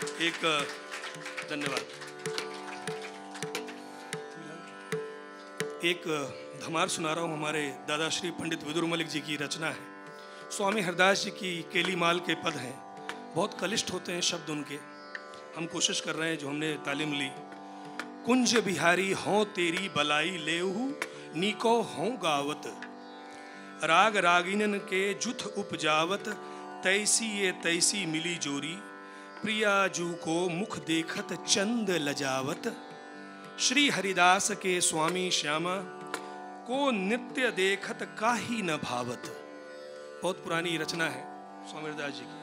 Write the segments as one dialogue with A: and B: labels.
A: एक धन्यवाद। एक धमार सुना रहा हूँ, हमारे दादा श्री पंडित विदुर मलिक जी की रचना है। स्वामी हरदास जी की केलीमाल के पद हैं, बहुत कलिष्ठ होते हैं शब्द उनके। हम कोशिश कर रहे हैं, जो हमने तालीम ली। कुंज बिहारी हों तेरी बलाई लेहू, नीको हों गावत, राग रागिनन के जुथ उपजावत, तैसी ये तैसी मिली जोरी, प्रिया जू को मुख देखत चंद लजावत, श्री हरिदास के स्वामी श्यामा को नित्य देखत काहि न भावत। बहुत पुरानी रचना है स्वामी हरिदास जी की।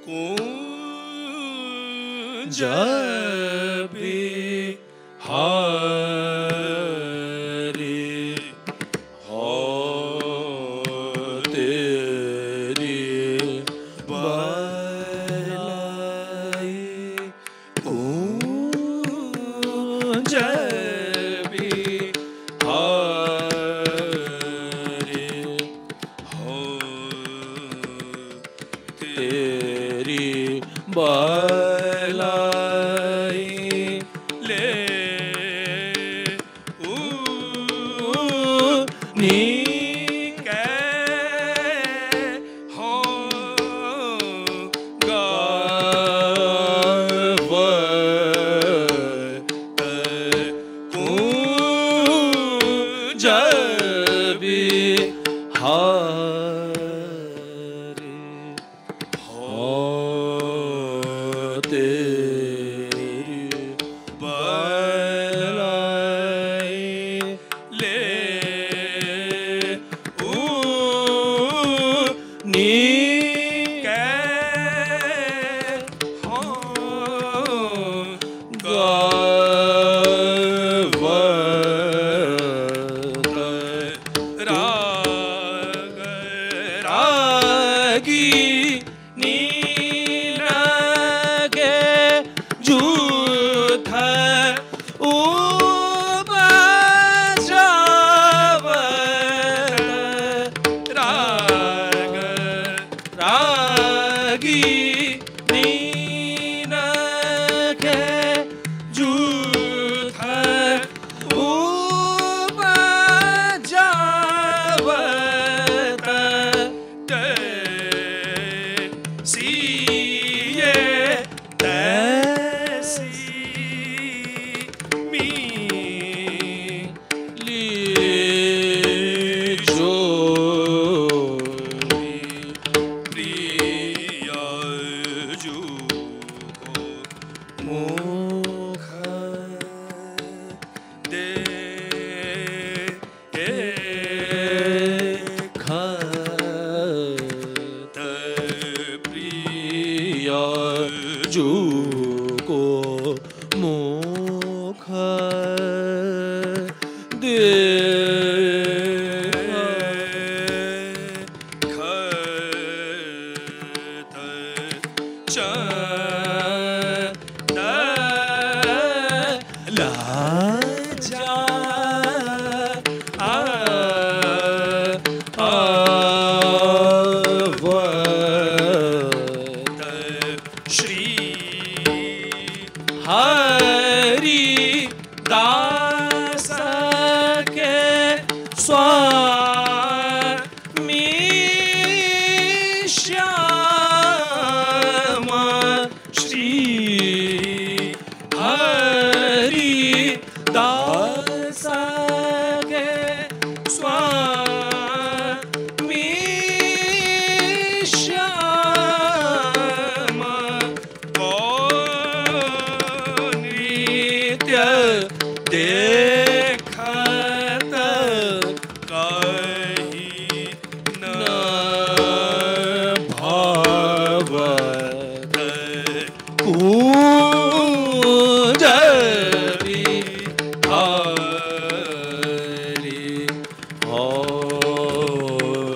A: कुंज बिहारी हों तेरी बलाई, कुंज बिहारी हों तेरी बलाई ले नीके हों गावत, कुंज बिहारी हों तेरी बलाई ले नीके हों गावत, राग रागी नील के जूथ उपजावत, राग रागी नील के जूथ उपजावत, तैसी ये तैसी मिली जोरी, प्रिया जू को मुख देखत, प्रिया जू को मुख देखत, चंद लजा आवत, श्री हरिदास के स्वामी श्यामा, श्री हरिदास के स्वामी श्यामा को नित्य देखत काहि न भावत, कुंज बिहारी हों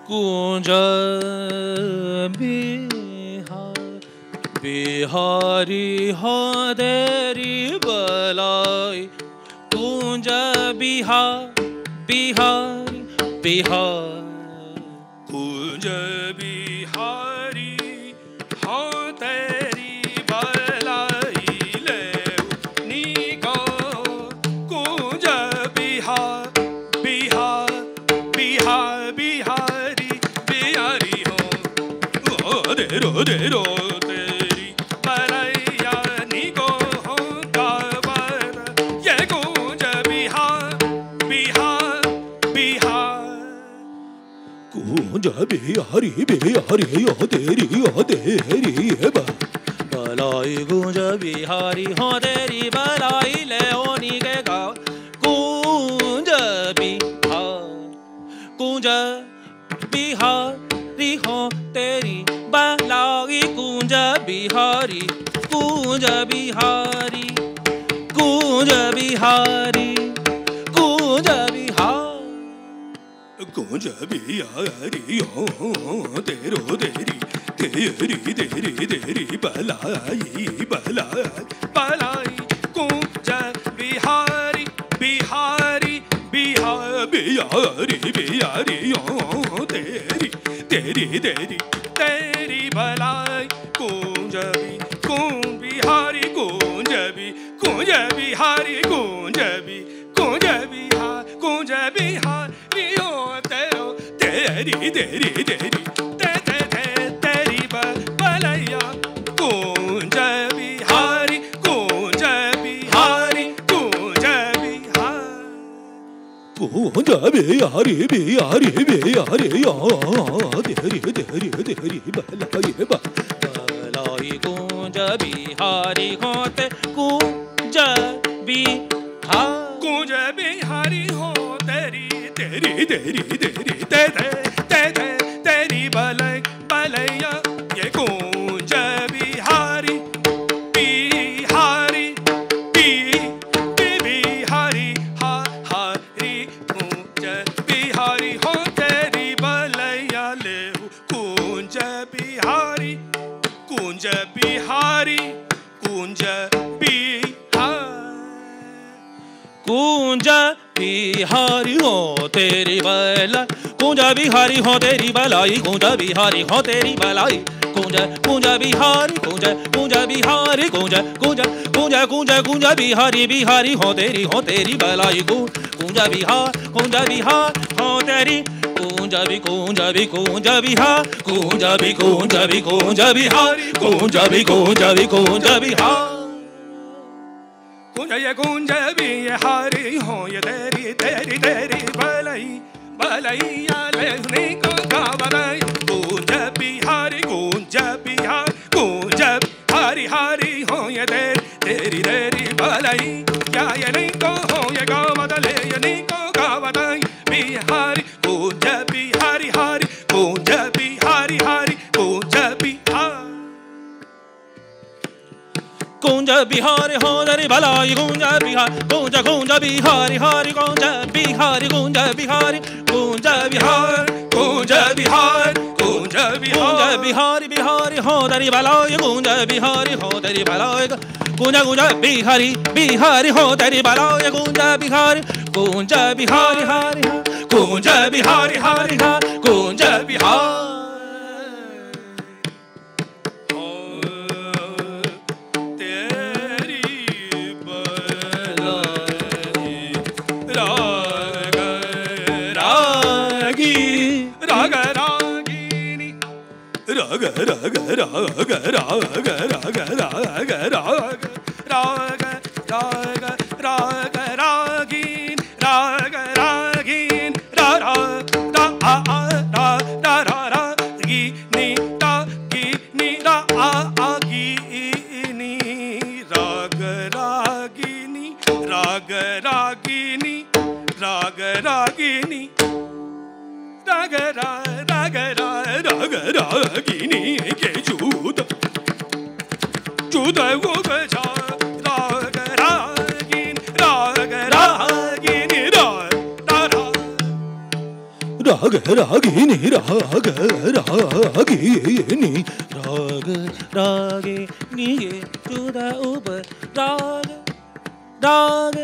B: कुंज बिहार बिहारी हो तेरी बलाई कुंज बिहार बिहारी बिहार
A: कुंज बिहारी हो तेरी बलाई ले निको कुंज बिहार बिहार बिहार बिहारी बिहारी हो दे रो तेरी बलैया निको हो काबर ये कुंज बिहार बिहार बिहार
B: कुंज बिहारी बिहारी हो तेरी बलाई कुंज बिहारी हो तेरी बलाई ले ओनी के गाँव कुंज बिहारी हो तेरी बलाई कुंज बिहारी कुंज बिहारी कुंज बिहारी कुंज बिहार
A: कुंज बिहारी हो तेरी बलाई बलाई बलाई कुंज बिहारी बिहारी बिहार बिहारी बिहारी हो तेरी बलाई कुंज बिहारी कुंज बिहारी कुंज बिहारी हो तेरी बलैया कुंज बिहारी कुंज बिहारी कुंज बिहारी
B: बिहारी तेरी बलाई कुंज बिहारी होते कुंज बिहार
A: कुंज बिहारी हो तेरी बलैया ये कुंज बिहारी बिहारी बिहारी हारी कुंज बिहारी हो तेरी बलैया ले कुंज बिहारी कुंज बिहारी कुंज
B: कुंज बिहारी हो तेरी बलाई कुंज बिहारी हो तेरी बलाई कुंज बिहारी हो तेरी बलाई कुंज बिहारी कुंज बिहारी कुंज बिहारी हो तेरी बलाई कुंज बिहार हो तेरी कुंज बिहार कुंज बिहारी कुंज बिहार
A: कुंज बिहारी हो ये तेरी बलैया लेने को गावराई कुंज बिहारी हारी हो ये तेरी बलई क्या ये नहीं को हो ये गावत ले ये नहीं को गावराई बिहारी कुंज बिहारी हारी कुंज बिहारी हारी कुंज
B: बिहारी हो तेरी बलाई कुंज बिहारी हारी कुंज बिहारी हो तेरी बलाई कुंज बिहारी हो तेरी बलाई कुंज बिहारी हो तेरी बलाई कुंज बिहारी हारी कुंज बिहारी हारी कुंज बिहार
A: रागिनी के जूत वो बजा रागिनी
B: राग रागिनी राग रागिनी राग रागिनी जुदा ऊपर राग राग राग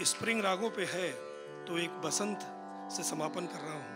A: स्प्रिंग रागों पे है तो एक बसंत से समापन कर रहा हूं।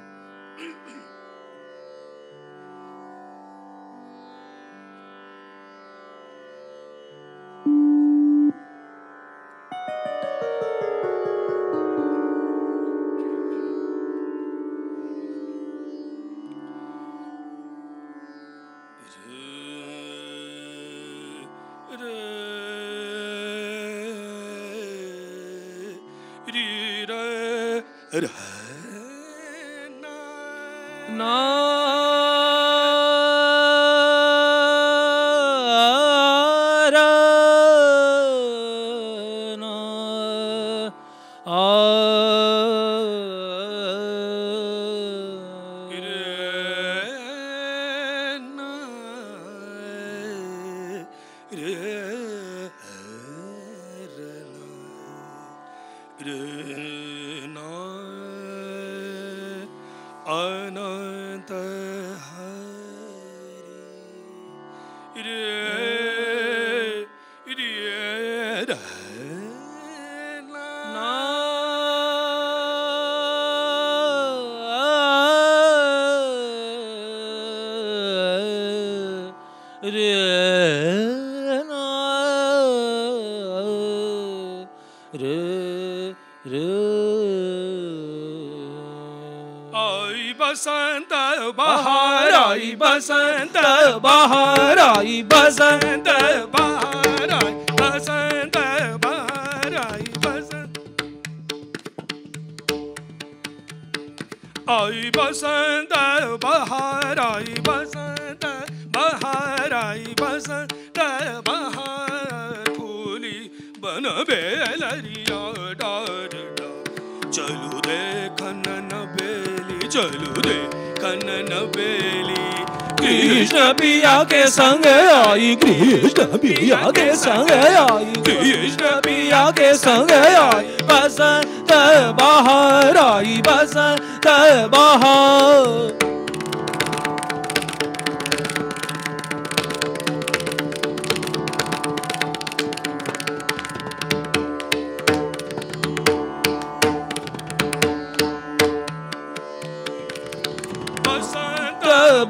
B: कृष्ण पिया के संग आई, कृष्ण पिया के संग आई, कृष्ण पिया के संग आई, बसंत बहार आई, बसंत बहार।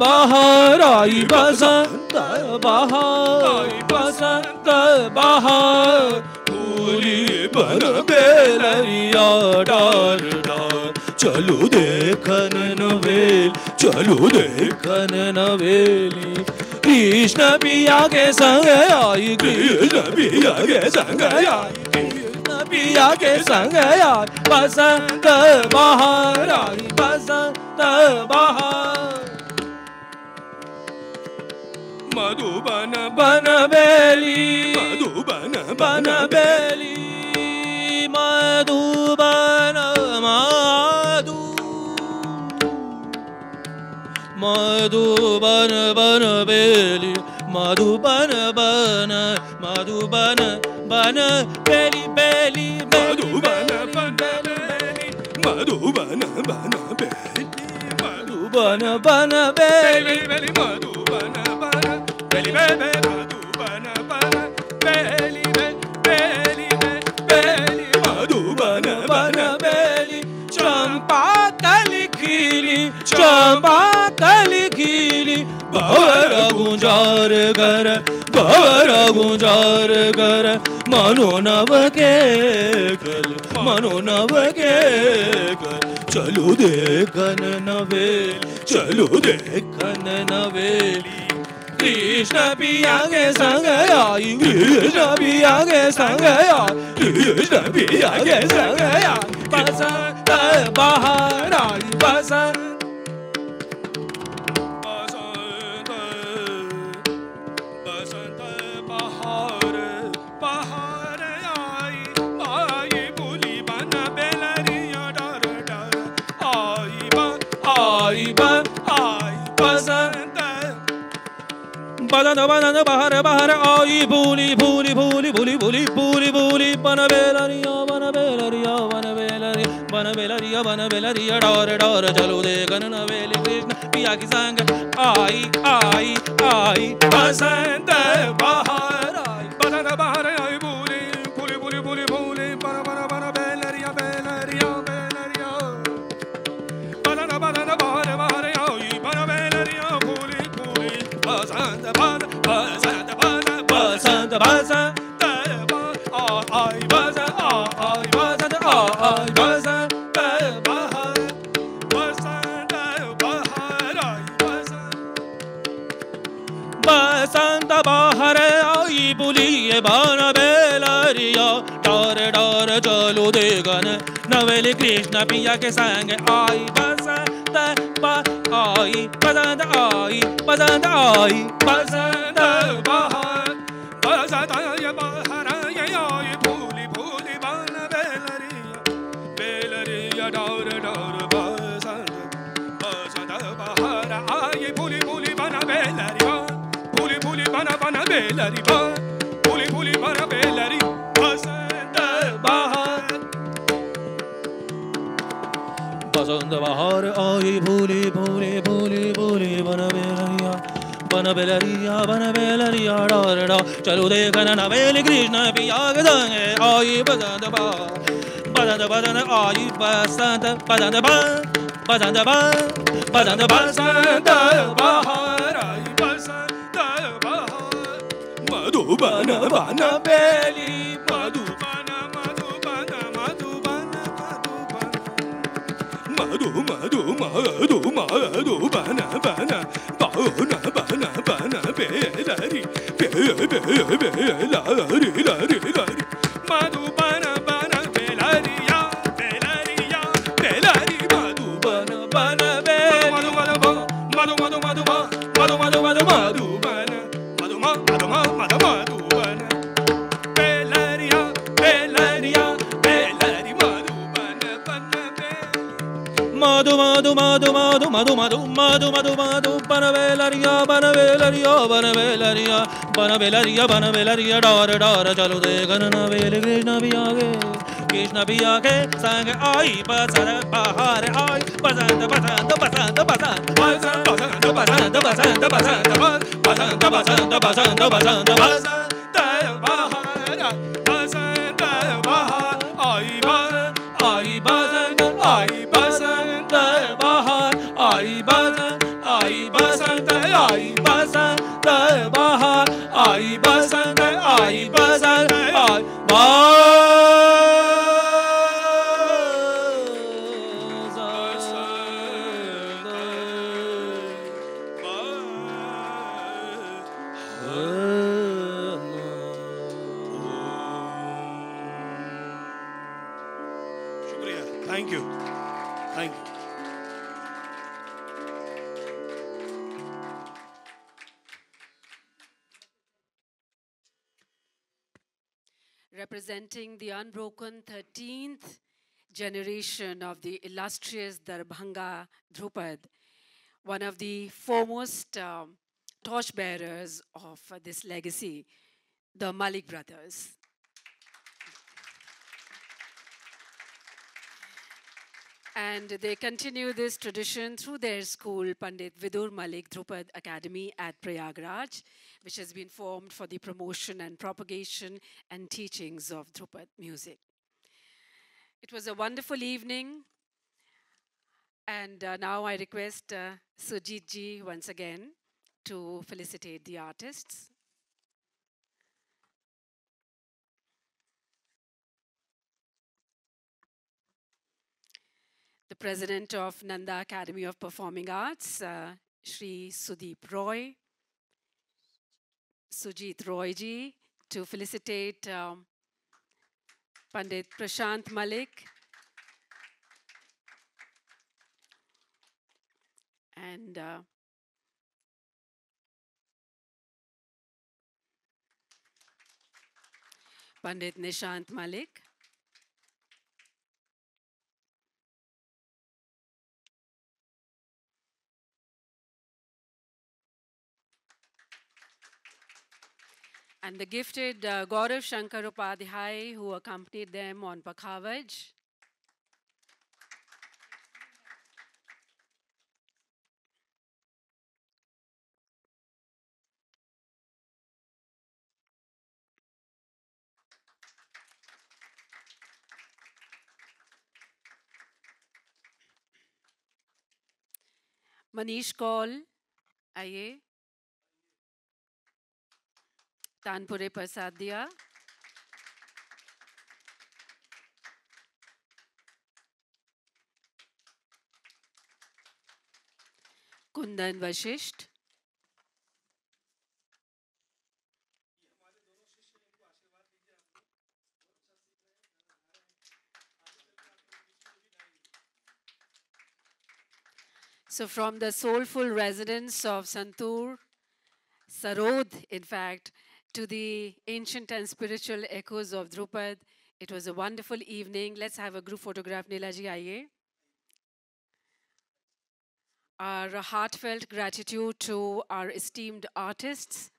B: बहार आई, बसंत बहार, बसंत बहार, फूली बन बेलरिया डार डार, चलो देखन नवेल, चलो देखन नवेली, कृष्ण पिया के संग आई, कृष्ण पिया के संग आई, कृष्ण पिया के संग आई, बसंत बहार आई, बसंत बहार।
A: मधुबन
B: बन बेली,
A: मधुबन
B: बन बेली, मधुबन मधु, मधुबन बन बेली, मधुबन बन, मधुबन बन बेली बेली
A: मधुबन बन बेली मधुबन बन बेली
B: मधुबन बन बेली
A: बेली मधुबन बन बेली बेली मधुबन बन बेली बेली बेली मधुबन बन बेली
B: चंपा कली खिली चंपा कली खिली भवर गुंजार कर भवर गुंजार कर मनो नव के कल मनो नव के कल चलो देखन नवेली चलो देखन नवेली कृष्ण पिया के संग आई कृष्ण पिया के संग आई कृष्ण पिया के संग आई बसंत बहार आई बसंत
A: बसंत बहार बहार आई आई बोली बन बेलरिया डर डर आई बसंत
B: बसंत बसंत बहार बहार आई भूली भूली भूली भूली भूली भूली भूली बन बेलरिया बन बेलरिया बन बेलरिया बन बेलरिया बन बेलरिया डोर डोर चलो देखन नवेली कृष्ण पिया की संग आई आई आई
A: बसंत बहार आई बसंत बहार आई बोली बोली बोली बोली बोली बन बन बन बेलरिया बेलरिया बेलरिया बसंत बसंत बहार बहार आई बन बेलरिया बोली बोली बसंत बहार बसंत बहार
B: बसंत बसंत
A: आई बसंत आई बसंत आई बसंत बहार बसंत बहार आई
B: बसंत बहार आई बुलिए बन बेलरिया डोर डोर चलो देखन नवेली कृष्ण पिया के संग आई बसंत आई बसंत आई बसंत आई
A: बसंत बहार बसंत आई बहार आई फूली फूली बन बेलरिया बेलरिया डोर डोर बसंत बसंत बहार आई फूली फूली बन बेलरिया फूली फूली बन बन बेलरिया फूली फूली बन बेलरी बसंत बहार
B: बसंत बहार आई भूली भूली भूली भूली बन बेलरिया बन बेलरिया डोर डोर चलो देखन नवेली कृष्ण पिया के संग आई बसंत बहार बसंत बसंत आई बसंत बसंत बसंत बसंत
A: बसंत बहार आई बसंत बहार मधुबन बन बेली मधुबन मधुबन मधुबन मधु मधु मधु मधु बन बन बाहुन बन बन बेलरी बेलरी लरी मधुबन बन बेलरिया बेलरिया बेलरी मधुबन बन मधु मधु मधु मधु मधु मधु मधु मधु मधुबन मधु मधु मधु मधुबन बेलरिया बेलरिया बेलरी मधुबन बन
B: मधु मधु मधु मधु मधु मधु मधु मधु मधु बन बेलरिया बन बेलरिया बन बेलरिया बन बेलरिया बन बेलरिया डोर डोर चलो देखन नवेली कृष्ण पिया के संग आई बसंत बहार आई बसंत बसंत बसंत बसंत
A: बसंत बसंत बसंत बसंत बसंत बसंत बसंत बसंत बसंत बसंत बहार बसंत बहार आई बसंत आई बसंत बहार आई बसंत आई बसंत बहार आई बसंत आई बसंत आई शुक्रिया thank you thank you
C: representing the unbroken 13th generation of the illustrious Darbhanga Dhrupad, one of the foremost torchbearers of this legacy, the Malik brothers. And they continue this tradition through their school, Pandit Vidur Malik Drupad Academy at Prayagraj, which has been formed for the promotion and propagation and teachings of Drupad music. It was a wonderful evening. And now I request Sujit ji once again to felicitate the artists. The president of Nanda Academy of Performing Arts, Shri Sudeep Roy, Sujit Roy ji, to felicitate Pandit Prashant Malik and Pandit Nishant Malik. And the gifted Gaurav Shankar Upadhyay, who accompanied them on Pakhavaj. Manish Kaul, आइए तानपुरे प्रसाद दिया. Kundan Vashishtha. So from the soulful residents of Santur, Sarod, in fact, to the ancient and spiritual echoes of Drupad, it was a wonderful evening. Let's have a group photograph. Neela ji, aaiye. Our heartfelt gratitude to our esteemed artists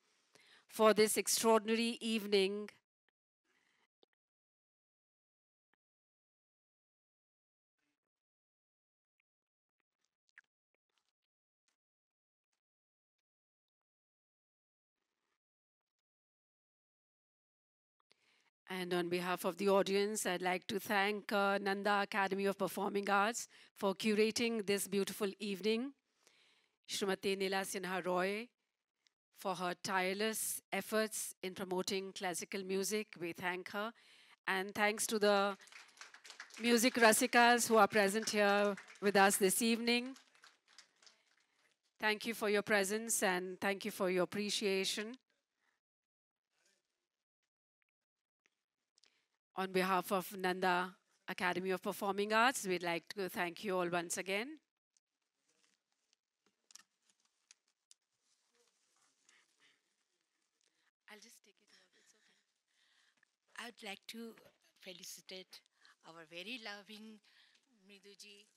C: for this extraordinary evening. And on behalf of the audience, I'd like to thank Nanda Academy of Performing Arts for curating this beautiful evening. Srimati Neela Sinha Roy for her tireless efforts in promoting classical music. We thank her. And thanks to the music rasikas who are present here with us this evening. Thank you for your presence and thank you for your appreciation. On behalf of Nanda Academy of Performing Arts, we'd like to thank you all once again.
D: I'll just take it over. It's okay. I'd like to felicitate our very loving Mriduji